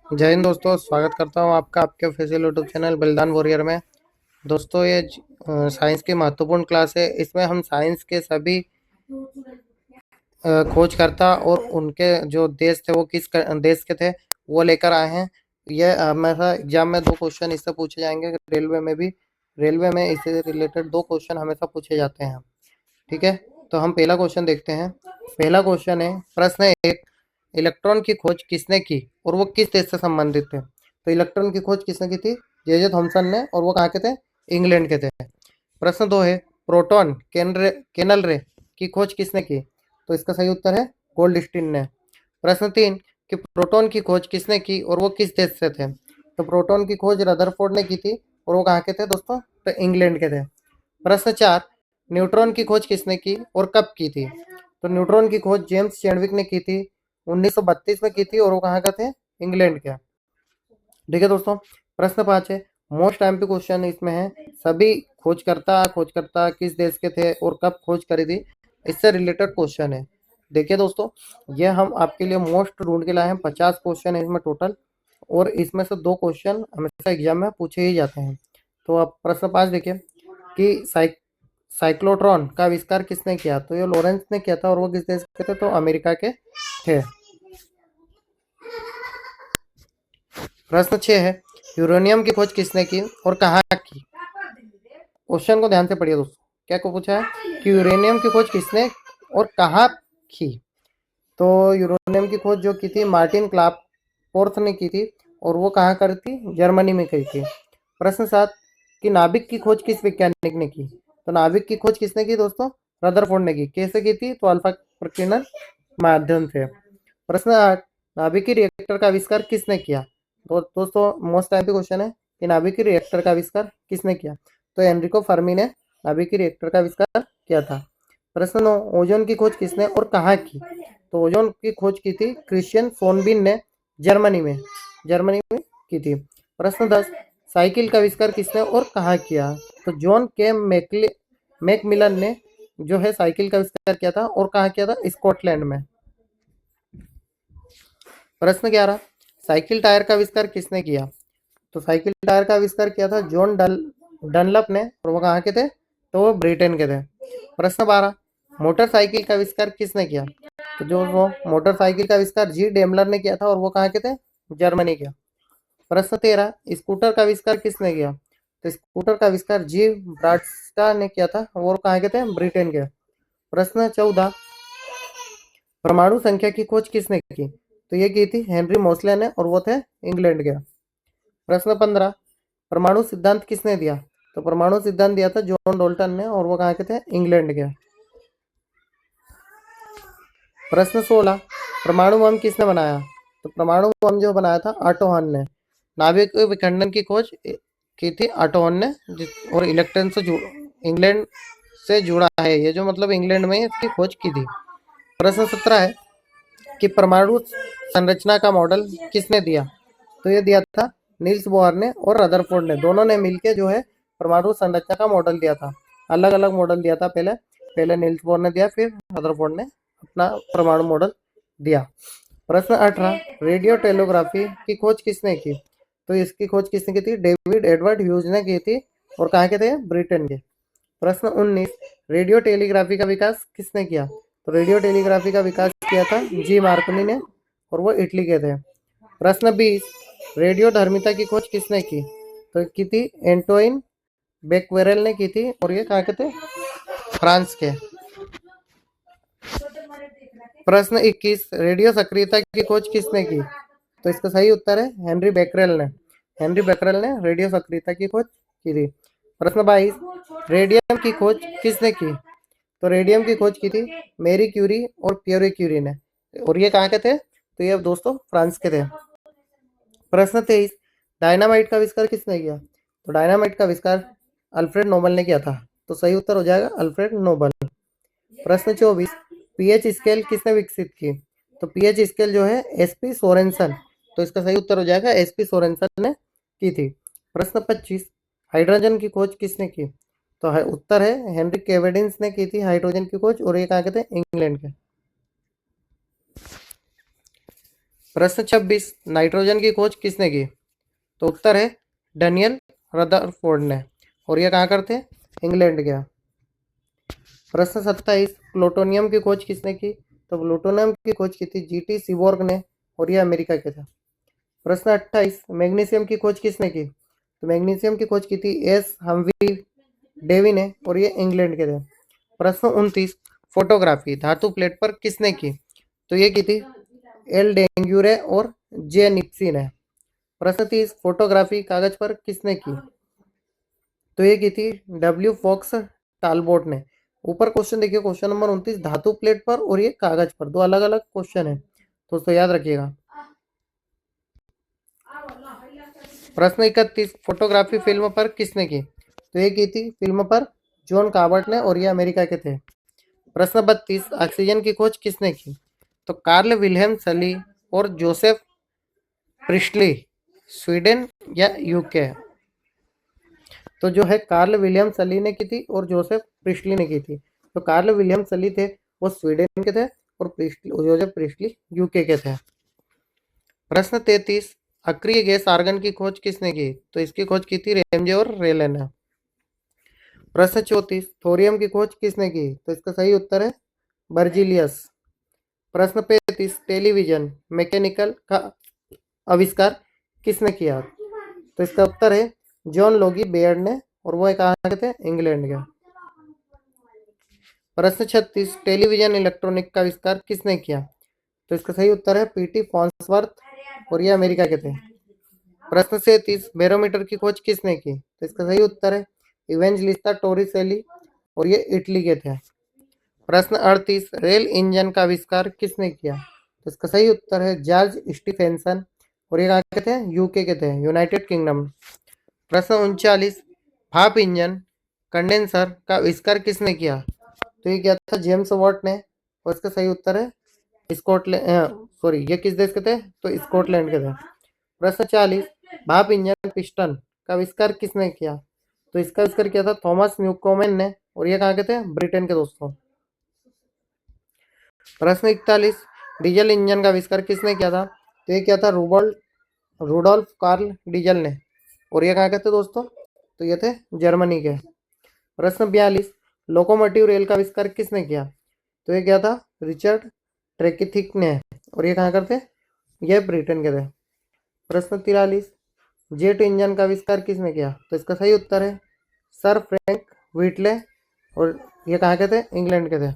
जय हिंद दोस्तों, स्वागत करता हूं आपका आपके ऑफिशियल यूट्यूब चैनल बलिदान वॉरियर में। दोस्तों ये साइंस की महत्वपूर्ण क्लास है। इसमें हम साइंस के सभी खोजकर्ता और उनके जो देश थे वो देश के थे वो लेकर आए हैं। ये हमेशा एग्जाम में दो क्वेश्चन इससे पूछे जाएंगे। रेलवे में भी, रेलवे में इससे रिलेटेड दो क्वेश्चन हमेशा पूछे जाते हैं। ठीक है, तो हम पहला क्वेश्चन देखते हैं। पहला क्वेश्चन है, प्रश्न एक, इलेक्ट्रॉन की खोज किसने की और वो किस देश से संबंधित थे? तो इलेक्ट्रॉन की खोज किसने की थी? जे थॉमसन ने, और वो कहाँ के थे? इंग्लैंड के थे। प्रश्न दो है, प्रोटॉन केनल रे की खोज किसने की? तो इसका सही उत्तर है गोल्डस्टीन ने। प्रश्न तीन, कि प्रोटॉन की खोज किसने की और वो किस देश से थे? तो प्रोटॉन की खोज रदरफोर्ड ने की थी और वो कहाँ के थे दोस्तों? तो इंग्लैंड के थे। प्रश्न चार, न्यूट्रॉन की खोज किसने की और कब की थी? तो न्यूट्रॉन की खोज जेम्स चैडविक ने की थी, 1932 में की थी, और वो कहाँ का थे? इंग्लैंड के। ठीक है दोस्तों, प्रश्न पाँच है, मोस्ट एमपी क्वेश्चन इसमें है। सभी खोजकर्ता किस देश के थे और कब खोज करी थी, इससे रिलेटेड क्वेश्चन है। देखिए दोस्तों, ये हम आपके लिए मोस्ट ढूंढ के लाए हैं। 50 क्वेश्चन है इसमें टोटल, और इसमें से दो क्वेश्चन हमेशा एग्जाम में पूछे ही जाते हैं। तो आप प्रश्न पाँच देखिए कि साइक्लोट्रॉन का आविष्कार किसने किया? तो ये लॉरेंस ने किया था, और वो किस देश के थे? तो अमेरिका के थे। प्रश्न 6 है, यूरेनियम की खोज किसने की और कहाँ की? क्वेश्चन को ध्यान से पढ़िए दोस्तों। क्या को पूछा है कि यूरेनियम की खोज किसने और कहाँ की? तो यूरेनियम की खोज जो की थी मार्टिन क्लापपोर्थ ने की थी, और वो कहाँ करी थी? जर्मनी में की थी। प्रश्न 7, कि नाभिक की खोज किस वैज्ञानिक ने की? तो नाभिक की खोज किसने की दोस्तों? रदरफोर्ड ने की। कैसे की थी? तो अल्फा प्रकीर्णन माध्यम से। प्रश्न 8, नाभिक की रिएक्टर का आविष्कार किसने किया? तो दोस्तों मोस्ट टाइम पे क्वेश्चन है कि नाभिक की रिएक्टर का आविष्कार किसने किया? तो एनरिको फर्मी ने नाभिक की रिएक्टर का आविष्कार किया था। प्रश्न 9, ओजोन की खोज किसने और कहाँ की? तो ओजोन की खोज की थी क्रिश्चियन सोनबिन ने, जर्मनी में की थी। प्रश्न 10, साइकिल का आविष्कार किसने और कहाँ किया? तो जॉन के मैकमिलन ने जो है साइकिल का आविष्कार किया था, और कहाँ किया था? स्कॉटलैंड में। प्रश्न 11, साइकिल टायर का आविष्कार किसने किया? तो साइकिल टायर का आविष्कार किया था जॉन डनलप ने, और वो कहाँ के थे? तो वो ब्रिटेन के थे। प्रश्न 12, मोटरसाइकिल का आविष्कार किसने किया? तो जो वो मोटरसाइकिल का आविष्कार जी डेमलर ने किया था, और वो कहाँ के थे? जर्मनी के। प्रश्न 13, स्कूटर का आविष्कार किसने किया? तो स्कूटर का आविष्कार जी ब्राडस्टा ने किया था, और कहाँ के थे? ब्रिटेन के। प्रश्न 14, परमाणु संख्या की खोज किसने की? तो ये की थी हेनरी मोसले ने, और वो थे इंग्लैंड के। प्रश्न 15, परमाणु सिद्धांत किसने दिया? तो परमाणु सिद्धांत दिया था जॉन डोल्टन ने, और वो कहाँ के थे? इंग्लैंड के। प्रश्न 16, परमाणु बम किसने बनाया? तो परमाणु बम जो बनाया था ऑटो हन ने। नाभिक विखंडन की खोज की थी ऑटो हन ने, और इलेक्ट्रॉन से इंग्लैंड से जुड़ा है ये, जो मतलब इंग्लैंड में इसकी खोज की थी। प्रश्न 17 है कि परमाणु संरचना का मॉडल किसने दिया? तो ये दिया था नील्स बोहर ने और रदरफोर्ड ने। दोनों ने मिलकर जो है परमाणु संरचना का मॉडल दिया था। अलग अलग मॉडल दिया था। पहले पहले नील्स बोहर ने दिया, फिर रदरफोर्ड ने अपना परमाणु मॉडल दिया। प्रश्न 18, रेडियो टेलीग्राफी की खोज किसने की? तो इसकी खोज किसने की थी? डेविड एडवर्ड ह्यूज ने की थी, और कहाँ के थे? ब्रिटेन के। प्रश्न 19, रेडियो टेलीग्राफी का विकास किसने किया? तो रेडियो टेलीग्राफी का विकास किया था जी मार्कोनी ने, और वो इटली के थे। प्रश्न 20, रेडियो धर्मिता की खोज किसने की? तो की थी एंटोइन बेक्वेरेल ने की थी, और ये कहाँ के थे? फ्रांस के। प्रश्न 21, रेडियो सक्रियता की खोज किसने की? तो इसका सही उत्तर है हेनरी बेकरेल ने। हेनरी बेकरेल ने रेडियो सक्रियता की खोज की थी। प्रश्न 22, रेडियम की खोज किसने की? तो रेडियम की खोज की थी मेरी क्यूरी और पियरे क्यूरी ने, और ये कहाँ के थे? तो ये दोस्तों फ्रांस के थे। प्रश्न 23, डायनामाइट का आविष्कार किसने किया? तो डायनामाइट का आविष्कार अल्फ्रेड नोबल ने किया था। तो सही उत्तर हो जाएगा अल्फ्रेड नोबल। प्रश्न 24, पीएच स्केल किसने विकसित की? तो पीएच स्केल जो है एसपी सोरेनसन। तो इसका सही उत्तर हो जाएगा एसपी सोरेनसन ने की थी। प्रश्न 25, हाइड्रोजन की खोज किसने की? तो उत्तर है हेनरी केवेडिंस ने की थी हाइड्रोजन की खोज, और ये कहाँ के थे? इंग्लैंड के। प्रश्न 26, नाइट्रोजन की खोज किसने की? तो उत्तर है डेनियल रदरफोर्ड ने, और ये कहाँ करते हैं? इंग्लैंड के। प्रश्न 27, प्लूटोनियम की खोज किसने की? तो प्लूटोनियम की खोज की थी जीटी सीबोर्ग ने, और ये अमेरिका के थे। प्रश्न 28, मैग्नीशियम की खोज किसने की? तो मैग्नीशियम की खोज की थी एस हमवी डेवी ने, और ये इंग्लैंड के थे। प्रश्न 29, फोटोग्राफी धातु प्लेट पर किसने की? तो ये की थी एल डेंग्यूरे और जे निप्सी ने। प्रश्न 30, फोटोग्राफी कागज पर किसने की? तो ये की थी डब्ल्यू फॉक्स टालबोट ने। ऊपर क्वेश्चन देखिए, क्वेश्चन नंबर 29 धातु प्लेट पर और ये कागज पर, दो अलग अलग क्वेश्चन है, दोस्तों याद रखिएगा। प्रश्न 31, फोटोग्राफी फिल्म पर किसने की? तो ये की थी फिल्म पर जॉन कार्बर्ट ने, और ये अमेरिका के थे। प्रश्न 32, ऑक्सीजन की खोज किसने की? तो कार्ल विल्हेम सली और जोसेफ प्रिस्टली, स्वीडन या यूके? तो जो है कार्ल विलियम सली ने की थी और जोसेफ प्रिस्टली ने की थी। तो कार्ल विलियम सली थे वो स्वीडन के थे, और जोसेफ प्रिस्टली यूके के थे। प्रश्न 33, अक्रिय गैस आर्गन की खोज किसने की? तो इसकी खोज की थी रेमजे और रेले ने। प्रश्न 34, थोरियम की खोज किसने की? तो इसका सही उत्तर है बर्जिलियस। प्रश्न 35, टेलीविजन मैकेनिकल का आविष्कार किसने किया? तो इसका उत्तर है जॉन लोगी बेयर्ड ने, और वो कहाँ के थे? इंग्लैंड के। प्रश्न 36, टेलीविजन इलेक्ट्रॉनिक का आविष्कार किसने किया? तो इसका सही उत्तर है पीटी फॉन्सवर्थ, और ये अमेरिका के थे। प्रश्न 37, बैरोमीटर की खोज किसने की? तो इसका सही उत्तर है इवेंजलिस्ता टोरिसेली, और ये इटली के थे। प्रश्न 38, रेल इंजन का आविष्कार किसने किया? तो इसका सही उत्तर है जॉर्ज स्टीफेंसन, और ये कहाँ के थे? यूके के थे, यूनाइटेड किंगडम। प्रश्न 39, भाप इंजन कंडेंसर का आविष्कार किसने किया? तो ये क्या था? जेम्स वॉट ने, और इसका सही उत्तर है स्कॉटलैंड, सॉरी ये किस देश के थे? तो स्कॉटलैंड के थे। प्रश्न 40, भाप इंजन पिस्टन का आविष्कार किसने किया? तो इसका आविष्कार किया था थॉमस न्यूकोमेन ने, और ये कहाँ के थे? ब्रिटेन के दोस्तों। प्रश्न 41, डीजल इंजन का आविष्कार किसने किया था? तो ये क्या था? रूडोल्फ कार्ल डीजल ने, और ये कहाँ के थे दोस्तों? तो ये थे जर्मनी के। प्रश्न 42, लोकोमोटिव रेल का आविष्कार किसने किया? तो ये क्या था? रिचर्ड ट्रेकिथिक ने, और ये कहाँ करते? ये ब्रिटेन के थे। प्रश्न 43, जेट इंजन का आविष्कार किसने किया? तो इसका सही उत्तर है सर फ्रैंक व्हिटले, और ये कहाँ के थे? इंग्लैंड के थे।